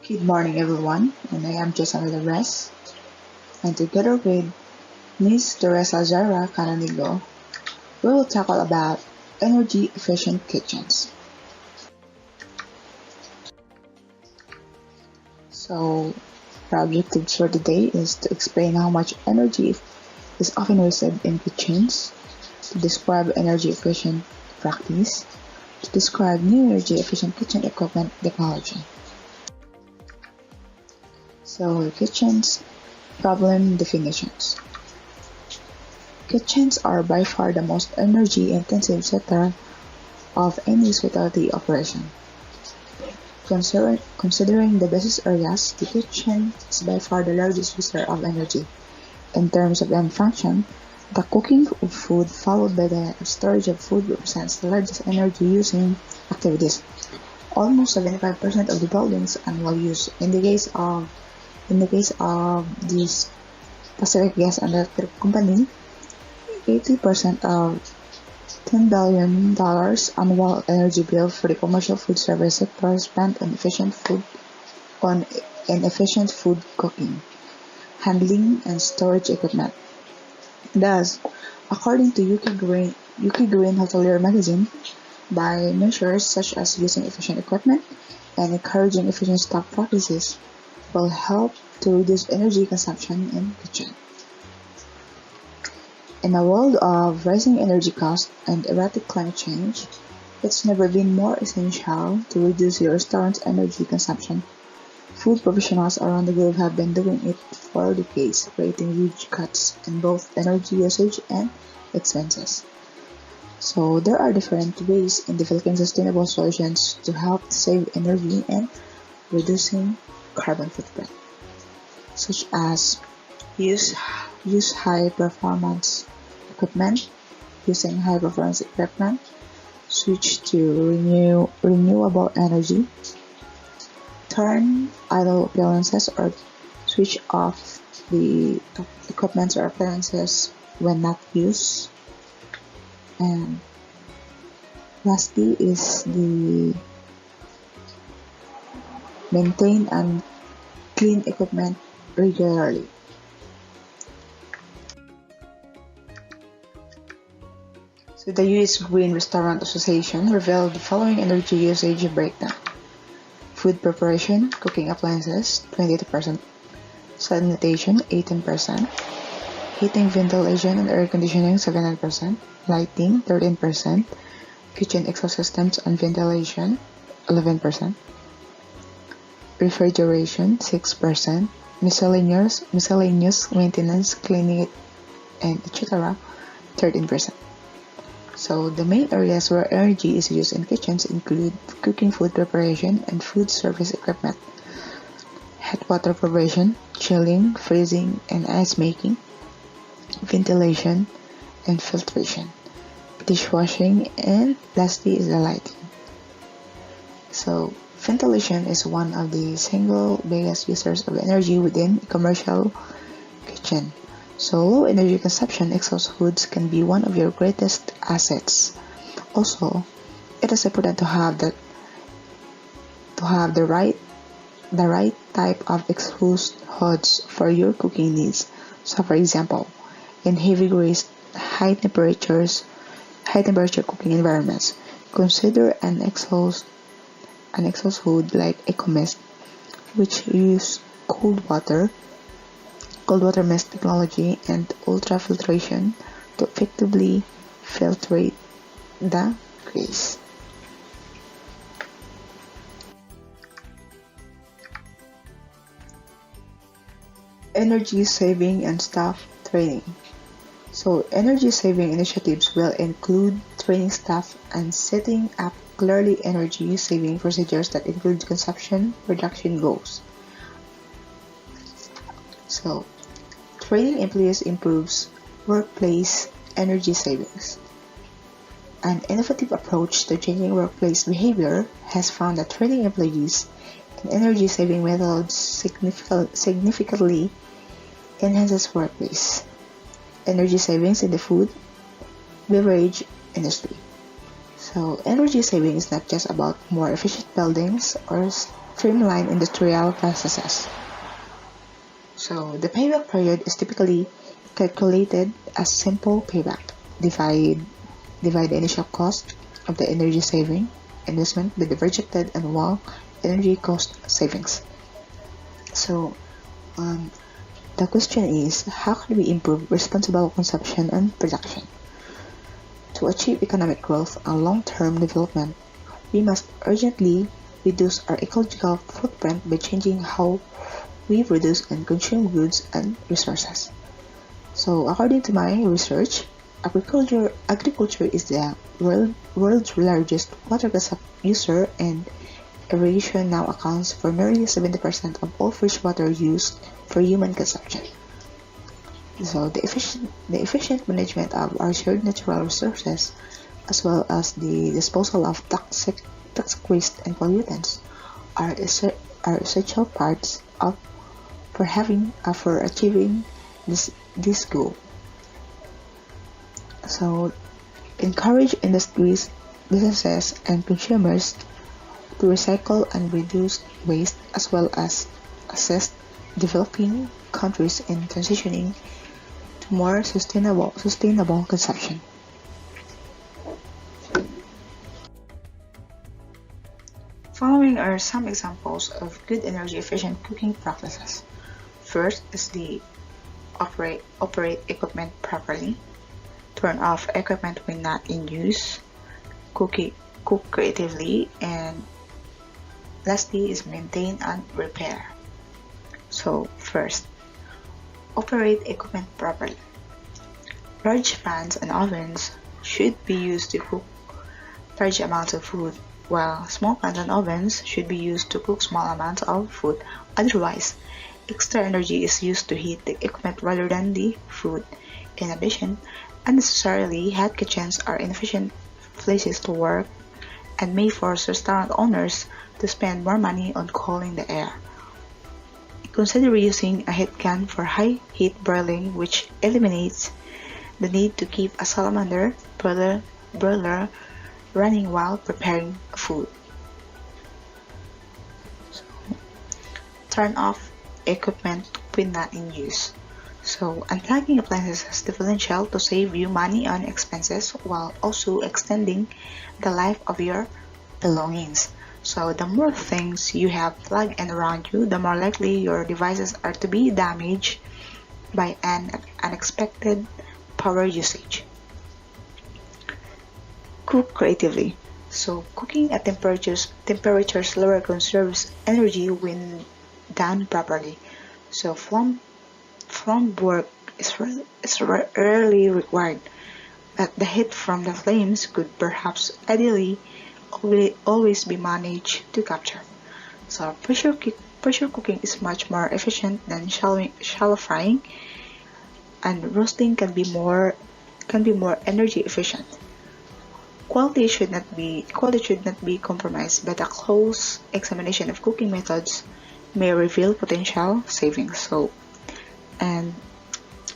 Good morning, everyone, and I am Jessa Rest, and together with Ms. Teresa Jara Cananigo, we will tackle about energy efficient kitchens. So, our objective for today is to explain how much energy is often wasted in kitchens, to describe energy efficient practice, to describe new energy efficient kitchen equipment technology. So, kitchens problem definitions. Kitchens are by far the most energy-intensive sector of any hospitality operation. Considering the business areas, the kitchen is by far the largest user of energy. In terms of end function, the cooking of food followed by the storage of food represents the largest energy-using activities. Almost 75% of the building's annual use. In the case of this Pacific Gas and Electric Company, 80% of $10 billion annual energy bill for the commercial food service sector spent on efficient food cooking, handling, and storage equipment. Thus, according to UK Green Hotelier magazine, by measures such as using efficient equipment and encouraging efficient stock practices will help to reduce energy consumption in kitchen. In a world of rising energy costs and erratic climate change, it's never been more essential to reduce your restaurant's energy consumption. Food professionals around the globe have been doing it for decades, creating huge cuts in both energy usage and expenses. So there are different ways in developing sustainable solutions to help save energy and reducing carbon footprint, such as use high performance equipment, switch to renewable energy, turn idle appliances or switch off the equipment or appliances when not used. And lastly is the maintain and clean equipment regularly. So the US Green Restaurant Association revealed the following energy usage breakdown. Food preparation, cooking appliances, 22%, sanitation, 18%, heating, ventilation, and air conditioning, 7%, lighting, 13%, kitchen exhaust systems and ventilation, 11%, refrigeration, 6%, miscellaneous maintenance, cleaning, and etc., 13%. So the main areas where energy is used in kitchens include cooking, food preparation, and food service equipment, hot water preparation, chilling, freezing, and ice making, ventilation, and filtration, dishwashing, and lastly is the lighting. So ventilation is one of the single biggest users of energy within a commercial kitchen. So low energy consumption exhaust hoods can be one of your greatest assets. Also, it is important to have the right type of exhaust hoods for your cooking needs. So for example, in heavy grease, high temperature cooking environments, consider an exhaust hood like EcoMist, which use cold water mist technology and ultrafiltration to effectively filtrate the grease. Energy saving and staff training. So energy saving initiatives will include training staff and setting up clearly energy saving procedures that include consumption reduction goals. So training employees improves workplace energy savings. An innovative approach to changing workplace behavior has found that training employees in energy-saving methods significantly enhances workplace energy savings in the food, beverage industry. So energy saving is not just about more efficient buildings or streamline industrial processes. So the payback period is typically calculated as simple payback. Divide the initial cost of the energy saving investment with the projected annual energy cost savings. So the question is, how can we improve responsible consumption and production? To achieve economic growth and long-term development, we must urgently reduce our ecological footprint by changing how we produce and consume goods and resources. So according to my research, agriculture is the world's largest water user, and irrigation now accounts for nearly 70% of all fresh water used for human consumption. So the efficient management of our shared natural resources, as well as the disposal of toxic waste and pollutants, are essential parts for achieving this goal. So encourage industries, businesses, and consumers to recycle and reduce waste, as well as assist developing countries in transitioning to more sustainable consumption. Following are some examples of good energy efficient cooking practices. First is the operate equipment properly, turn off equipment when not in use, cook creatively, and lastly is maintain and repair. So first, operate equipment properly. Large pans and ovens should be used to cook large amounts of food, while small pans and ovens should be used to cook small amounts of food. Otherwise, extra energy is used to heat the equipment rather than the food. In addition, unnecessarily hot kitchens are inefficient places to work and may force restaurant owners to spend more money on cooling the air. Consider using a heat gun for high heat broiling, which eliminates the need to keep a salamander broiler running while preparing food. So, turn off equipment when not in use. So unplugging appliances has the potential to save you money on expenses while also extending the life of your belongings. So the more things you have plugged in around you, the more likely your devices are to be damaged by an unexpected power usage. Cook creatively. So cooking at temperatures lower conserves energy when done properly. So flame work is rarely required, but the heat from the flames could perhaps ideally always be managed to capture. So pressure cooking is much more efficient than shallow frying, and roasting can be more energy efficient. Quality should not be compromised, but a close examination of cooking methods may reveal potential savings. So, and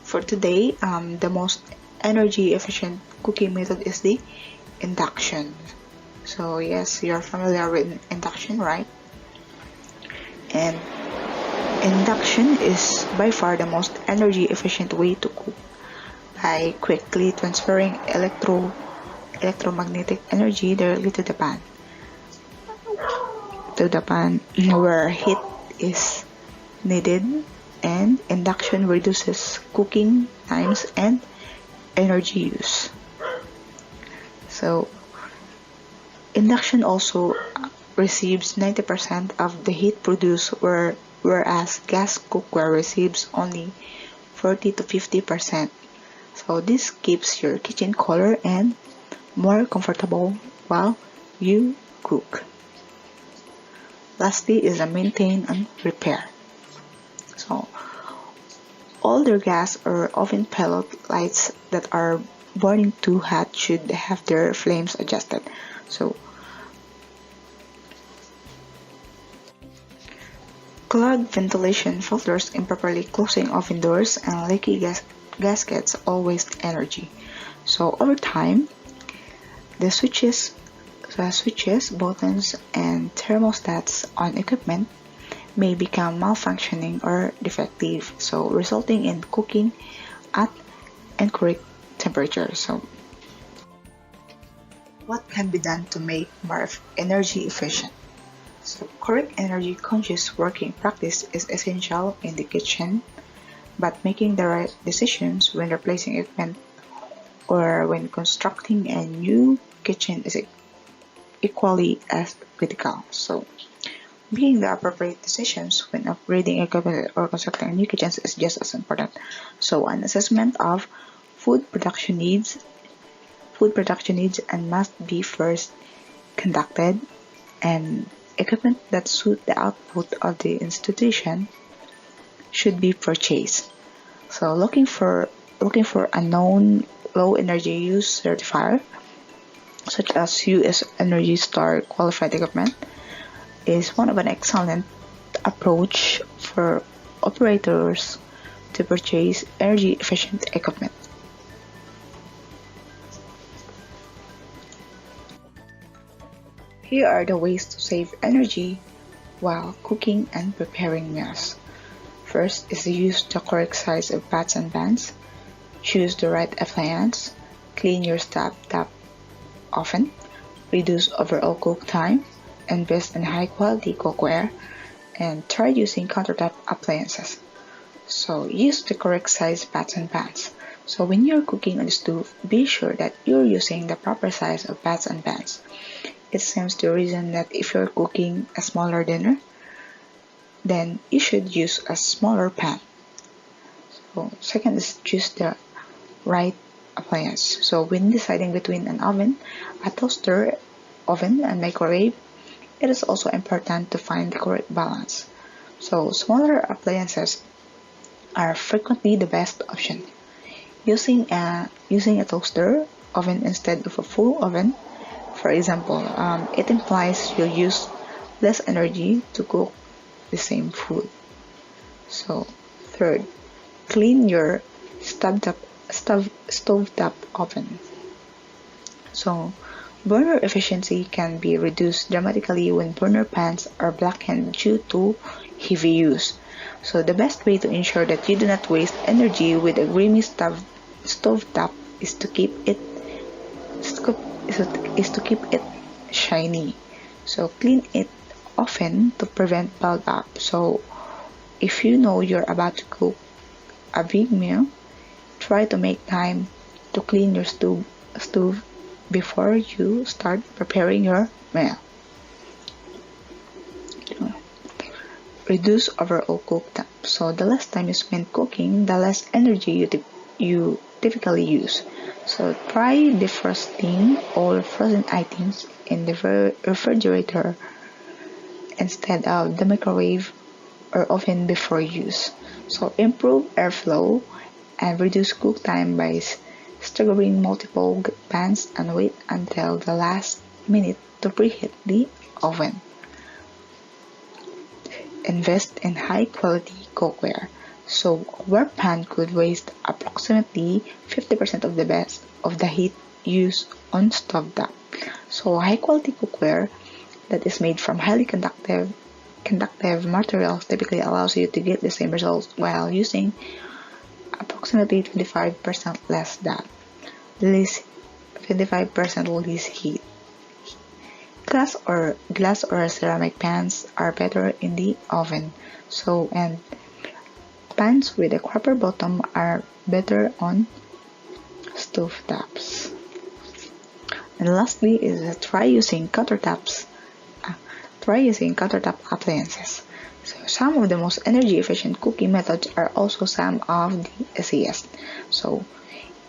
for today, the most energy efficient cooking method is the induction. So yes, you're familiar with induction, right? And induction is by far the most energy efficient way to cook by quickly transferring electromagnetic energy directly to the pan where heat is needed, and induction reduces cooking times and energy use. So induction also receives 90% of the heat produced, whereas gas cookware receives only 40 to 50%. So this keeps your kitchen cooler and more comfortable while you cook. Lastly is a maintain and repair. So older gas or oven pellet lights that are burning too hot should have their flames adjusted. So clogged ventilation filters, improperly closing oven doors, and leaky gaskets all waste energy. So over time, the switches The switches, buttons, and thermostats on equipment may become malfunctioning or defective, so resulting in cooking at incorrect temperature. So, what can be done to make more energy efficient? So, correct energy conscious working practice is essential in the kitchen, but making the right decisions when replacing equipment or when constructing a new kitchen is equally as critical. So, making the appropriate decisions when upgrading equipment or constructing new kitchens is just as important. So, an assessment of food production needs food production needs and must be first conducted, and equipment that suit the output of the institution should be purchased. So, looking for a known low energy use certifier, such as US Energy Star qualified equipment, is one of an excellent approach for operators to purchase energy efficient equipment. Here are the ways to save energy while cooking and preparing meals. First is to use the correct size of pots and pans. Choose the right appliance. Clean your stove top often. Reduce overall cook time. Invest in high quality cookware. And try using countertop appliances. So use the correct size pots and pans. So when you're cooking on the stove, be sure that you're using the proper size of pots and pans. It stands to reason that if you're cooking a smaller dinner, then you should use a smaller pan. So second is choose the right appliance. So when deciding between an oven, a toaster, oven, and microwave, it is also important to find the correct balance. So smaller appliances are frequently the best option. Using a toaster oven instead of a full oven, for example, it implies you'll use less energy to cook the same food. So, third, clean your stovetop oven. So, burner efficiency can be reduced dramatically when burner pans are blackened due to heavy use. So, the best way to ensure that you do not waste energy with a grimy stovetop is to keep it shiny. So clean it often to prevent buildup. So if you know you're about to cook a big meal, try to make time to clean your stove before you start preparing your meal. Reduce overall cook time. So the less time you spend cooking, the less energy you typically use. So try defrosting all frozen items in the refrigerator instead of the microwave or oven before use. So improve airflow and reduce cook time by staggering multiple pans and wait until the last minute to preheat the oven. Invest in high quality cookware. So where pan could waste approximately 50% of the heat used on stovetop. So high quality cookware that is made from highly conductive materials typically allows you to get the same results while using approximately 25% less that. Less 25% less heat. Glass or ceramic pans are better in the oven. And pans with a copper bottom are better on stovetops. And lastly is try using countertop appliances. So some of the most energy efficient cooking methods are also some of the easiest. So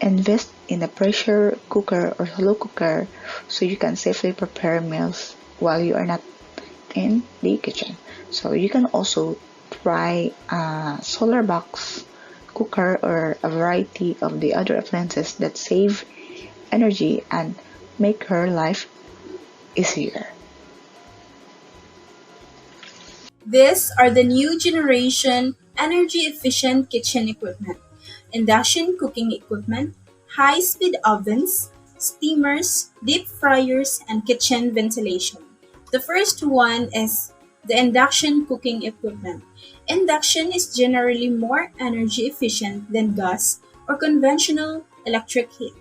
invest in a pressure cooker or slow cooker so you can safely prepare meals while you are not in the kitchen. So you can also try a solar box cooker or a variety of the other appliances that save energy and make her life easier. These are the new generation energy efficient kitchen equipment: induction cooking equipment, high speed ovens, steamers, deep fryers, and kitchen ventilation. The first one is the induction cooking equipment. Induction is generally more energy efficient than gas or conventional electric heat.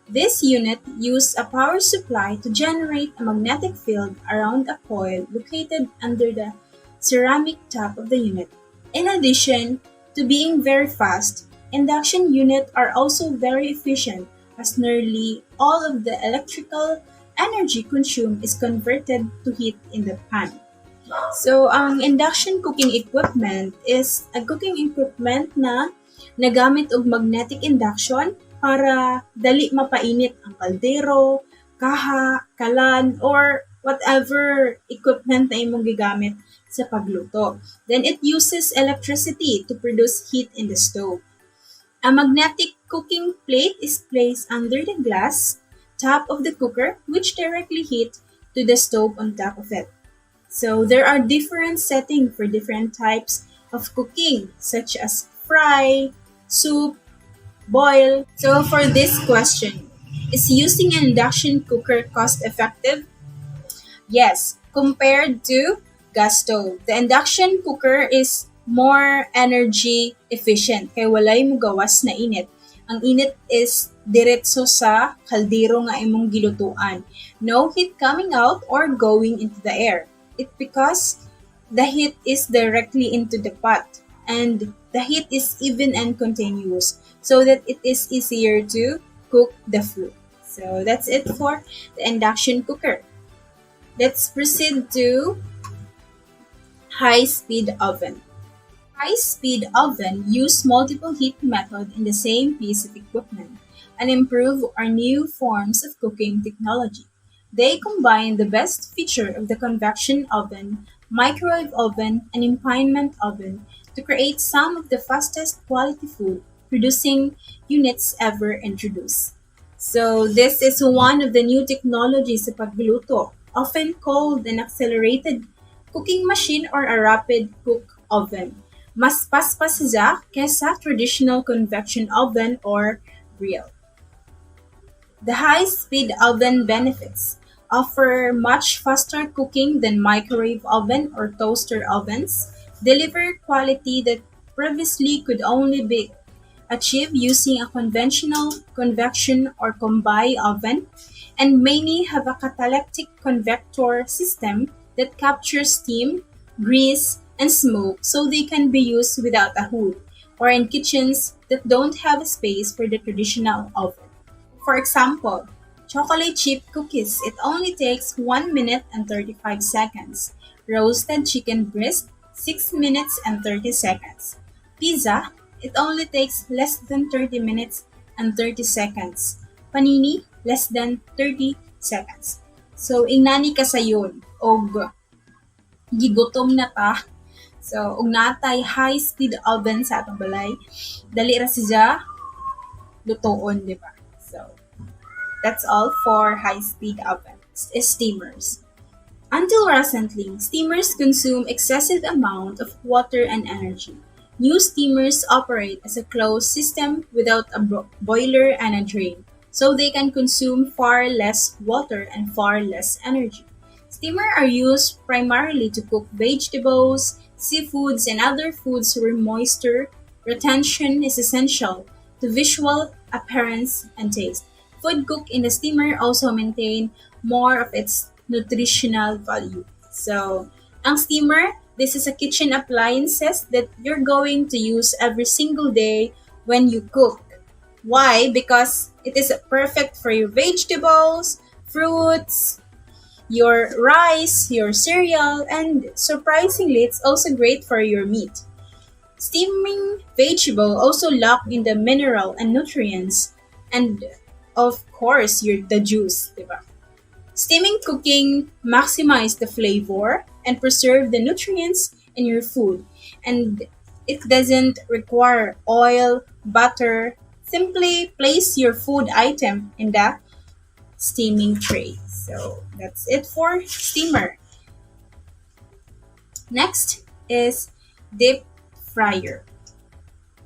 This unit uses a power supply to generate a magnetic field around a coil located under the ceramic top of the unit. In addition to being very fast, induction units are also very efficient as nearly all of the electrical energy consumed is converted to heat in the pan. So, ang induction cooking equipment is a cooking equipment na nagamit og magnetic induction para dali mapainit ang kaldero, kaha, kalan, or whatever equipment na imong gigamit sa pagluto. Then it uses electricity to produce heat in the stove. A magnetic cooking plate is placed under the glass top of the cooker, which directly heat to the stove on top of it. So there are different settings for different types of cooking, such as fry, soup, boil. So for this question, is using an induction cooker cost effective? Yes, compared to gas stove. The induction cooker is more energy efficient kay walay mo gawas na init. Ang init is diretso sa kaldero nga imong gilutuan. No heat coming out or going into the air. It because the heat is directly into the pot and the heat is even and continuous so that it is easier to cook the food. So that's it for the induction cooker. Let's proceed to high-speed oven. High-speed oven use multiple heat method in the same piece of equipment and improve our new forms of cooking technology. They combine the best feature of the convection oven, microwave oven, and empinement oven to create some of the fastest quality food producing units ever introduced. So this is one of the new technologies sa pagluluto, often called an accelerated cooking machine or a rapid cook oven. Mas paspas siya kesa traditional convection oven or grill. The high-speed oven benefits offer much faster cooking than microwave oven or toaster ovens, deliver quality that previously could only be achieved using a conventional convection or combi oven, and many have a catalytic convector system that captures steam, grease, and smoke so they can be used without a hood or in kitchens that don't have space for the traditional oven. For example, chocolate chip cookies, it only takes 1 minute and 35 seconds. Roasted chicken breast, 6 minutes and 30 seconds. Pizza, it only takes less than 30 minutes and 30 seconds. Panini, less than 30 seconds. So, inani ka sayon, og gigutom na ta. So, og natay high-speed oven sa atong balay, dali ra siya lutoon, di ba? So, that's all for high-speed ovens, steamers. Until recently, steamers consume excessive amount of water and energy. New steamers operate as a closed system without a boiler and a drain, so they can consume far less water and far less energy. Steamers are used primarily to cook vegetables, seafoods, and other foods where moisture retention is essential to visual appearance and taste. Food cooked in the steamer also maintain more of its nutritional value. So, ang steamer, this is a kitchen appliances that you're going to use every single day when you cook. Why? Because it is perfect for your vegetables, fruits, your rice, your cereal, and surprisingly, it's also great for your meat. Steaming vegetable also lock in the mineral and nutrients, and of course, the juice, diba? Steaming cooking maximize the flavor and preserve the nutrients in your food, and it doesn't require oil, butter. Simply place your food item in the steaming tray. So that's it for steamer. Next is deep fryer.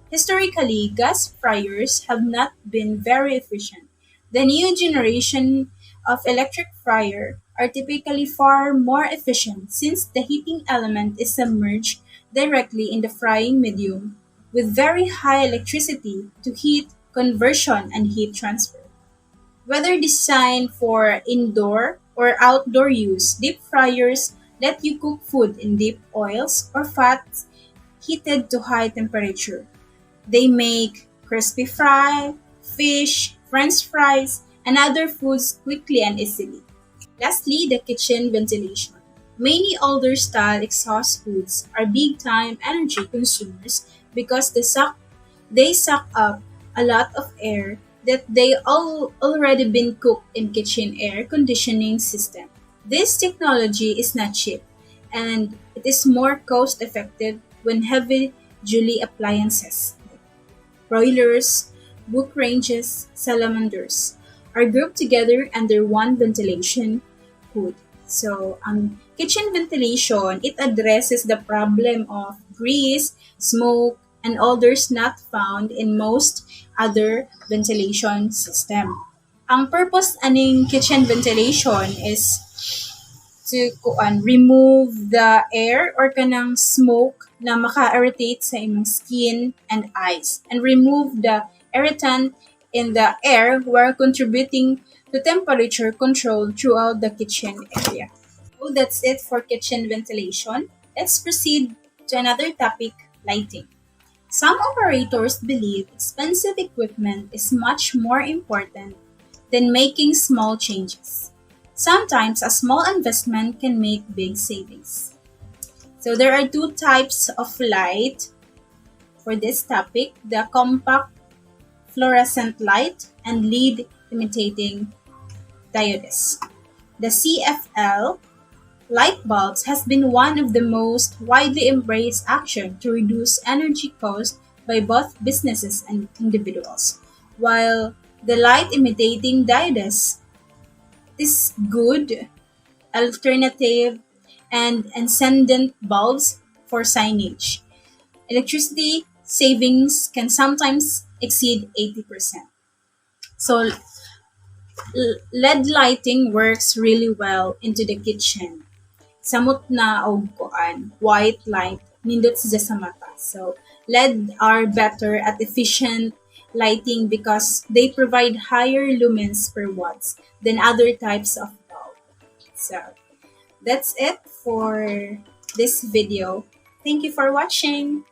Historically, gas fryers have not been very efficient, The new generation of electric fryer are typically far more efficient since the heating element is submerged directly in the frying medium with very high electricity to heat conversion and heat transfer. Whether designed for indoor or outdoor use, deep fryers let you cook food in deep oils or fats heated to high temperature. They make crispy fry, fish, french fries, and other foods quickly and easily. Lastly, the kitchen ventilation. Many older style exhaust hoods are big time energy consumers because they suck up a lot of air that they all already been cooked in kitchen air conditioning system. This technology is not cheap and it is more cost effective when heavy duty appliances broilers, book ranges, salamanders are grouped together under one ventilation hood. So, kitchen ventilation, it addresses the problem of grease, smoke, and odors not found in most other ventilation system. Ang purpose aning kitchen ventilation is to remove the air or kanang smoke na maka-irritate sa imong skin and eyes and remove the irritant in the air while contributing to temperature control throughout the kitchen area. So that's it for kitchen ventilation. Let's proceed to another topic, lighting. Some operators believe expensive equipment is much more important than making small changes. Sometimes a small investment can make big savings. So there are two types of light for this topic, the compact fluorescent light and lead imitating diodes. The CFL light bulbs has been one of the most widely embraced action to reduce energy cost by both businesses and individuals, while the light imitating diodes is good alternative and incandescent bulbs for signage. Electricity savings can sometimes exceed 80%. So LED lighting works really well into the kitchen. Samot na og kuan, white light nindot siya sa mata. So LED are better at efficient lighting because they provide higher lumens per watts than other types of bulb. So that's it for this video. Thank you for watching.